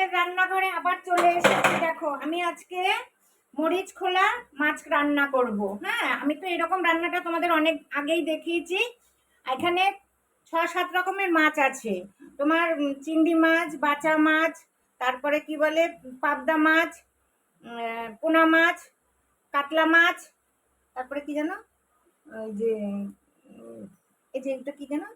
আজকের রান্নাঘরে আবার চলে এসেছি। দেখো আমি আজকে মরিচ খোলা মাছ রান্না করব। হ্যাঁ, আমি তো এরকম রান্নাটা তোমাদের অনেক আগেই দেখিয়েছি। এখানে 6-7 রকমের মাছ আছে। তোমার চিংড়ি মাছ, বাচা মাছ, তারপরে কি বলে পাবদা মাছ, পোনা মাছ, কাতলা মাছ, তারপরে কি জানো ওই যে এই যে এটা কি জানো,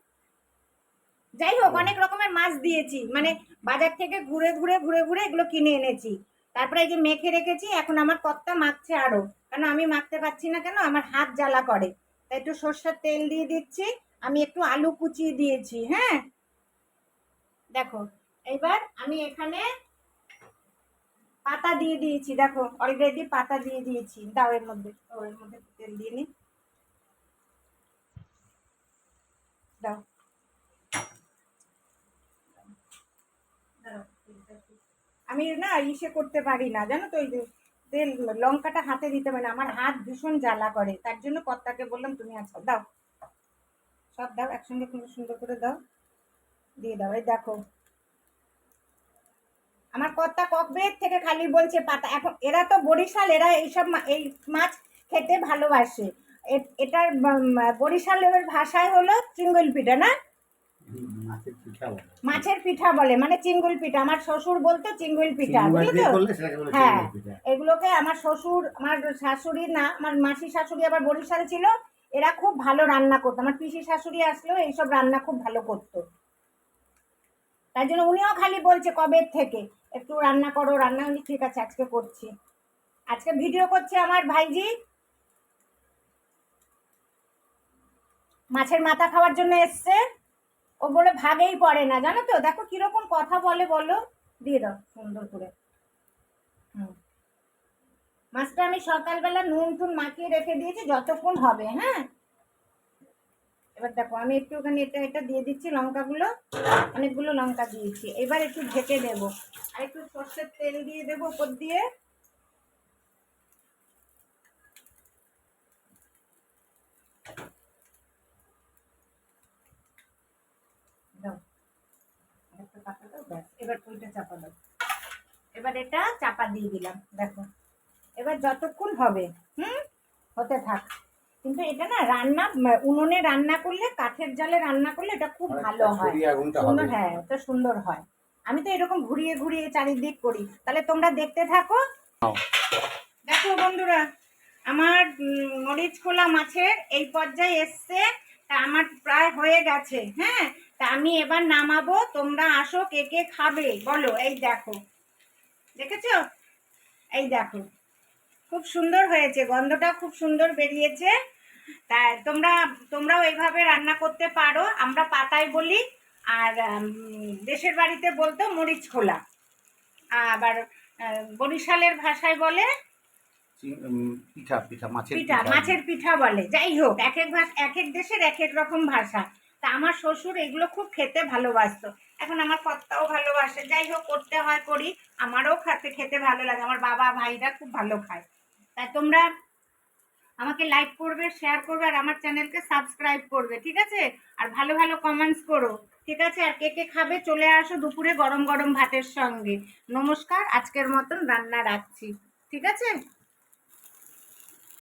যাই হোক অনেক রকমের মাছ দিয়েছি, মানে বাজার থেকে ঘুরে ঘুরে ঘুরে ঘুরে এগুলো কিনে এনেছি। তারপরে এই যে মেখে রেখেছি, এখন আমার কর্তা মাখছে আরো, কেন আমি মাখতে পারছি না, কেন আমার হাত জ্বালা করে। তাই একটু সর্ষের তেল দিয়ে দিচ্ছি। আমি একটু আলু কুচিয়ে দিয়েছি। হ্যাঁ দেখো, এইবার আমি এখানে পাতা দিয়ে দিয়েছি। দেখো অলরেডি পাতা দিয়ে দিয়েছি। দাও এর মধ্যে, ওর মধ্যে তেল দিয়ে নি, দাও। আমি না ইসে করতে পারি না জানো তো, ওই যে তেল লঙ্কাটা হাতে দিতে পারি না, আমার হাত ভীষণ জ্বালা করে। তার জন্য কর্তাকে বললাম তুমি আচ্ছা দাও, সব দাও একসঙ্গে, খুব সুন্দর করে দাও, দিয়ে দাও। এই দেখো আমার কর্তা কবে থেকে খালি বলছে পাতা। এখন এরা তো বরিশাল, এরা এইসব এই মাছ খেতে ভালোবাসে। এটার বরিশালের ভাষায় হলো চিঙ্গুল পিঠা, না মাছের পিঠা বলে, মানে চিঙ্গুল পিঠা। আমার শ্বশুর বলতো চিঙ্গুল পিঠা, বুঝলি তো? হ্যাঁ, এগুলোকে আমার শ্বশুর, আমার শাশুড়ি না, আমার মাসি শাশুড়ি আবার বরিশালে ছিল, এরা খুব ভালো রান্না করতো। আমার পিসি শাশুড়ি আসলেও এইসব রান্না খুব ভালো করতো। তাই জন্য উনিও খালি বলছে কবে থেকে একটু রান্না করো রান্না। উনি ঠিক আছে আজকে করছি। আজকে ভিডিও করছে আমার ভাইজি, মাছের মাথা খাওয়ার জন্য এসছে। ও বলে ভাগেই পড়ে না, জানো তো? দেখো কিরকম কথা বলে, বলো। দিয়ে দাও সুন্দর করে। মাছটা আমি সকালবেলা নুন টুন মাখিয়ে রেখে দিয়েছি যতক্ষণ হবে। হ্যাঁ, এবার দেখো আমি একটুখানি এটা এটা দিয়ে দিচ্ছি, লঙ্কাগুলো অনেকগুলো লঙ্কা দিয়েছি। এবার একটু ঢেকে দেবো, আর একটু সর্ষের তেল দিয়ে দেবো উপর দিয়ে। এবার ওইটা চাপা দাও। এবার এটা চাপা দিয়ে দিলাম। দেখো এবার যতক্ষণ হবে হতে থাক। কিন্তু এটা না রান্না, উনুনে রান্না করলে, কাঠের জালে রান্না করলে এটা খুব ভালো হয়, সুন্দর। হ্যাঁ, এটা সুন্দর হয়। আমি তো এরকম ঘুরিয়ে ঘুরিয়ে চারিদিক করি। তাহলে তোমরা দেখতে থাকো। দেখো বন্ধুরা, আমার মরিচ খোলা মাছের এই পর্যায়ে এসছে। তা আমার প্রায় হয়ে গেছে। হ্যাঁ, তা আমি এবার নামাবো। তোমরা আসো, কে কে খাবে বলো। এই দেখো, দেখেছো? এই দেখো খুব সুন্দর হয়েছে, গন্ধটা খুব সুন্দর বেরিয়েছে। তাই তোমরাও এইভাবে রান্না করতে পারো। আমরা পাতায় বলি, আর দেশের বাড়িতে বলতো মরিচ খোলা, আবার বরিশালের ভাষায় বলে পিঠা, পিঠা মাছের পিঠা বলে। যাই হোক, এক এক দেশের এক এক রকম ভাষা। তা আমার শ্বশুর এগুলো খুব খেতে ভালোবাসতো, এখন আমার কর্তাও ভালোবাসে। যাই হোক, করতে হয়, করি। আমারও খেতে ভালো লাগে, আমার বাবা ভাইরা খুব ভালো খায়। তাই তোমরা আমাকে লাইক করবে, শেয়ার করবে, আর আমার চ্যানেলকে সাবস্ক্রাইব করবে, ঠিক আছে? আর ভালো ভালো কমেন্টস করো, ঠিক আছে? আর কে কে খাবে চলে আসো দুপুরে গরম গরম ভাতের সঙ্গে। নমস্কার, আজকের মতন রান্না রাখছি, ঠিক আছে?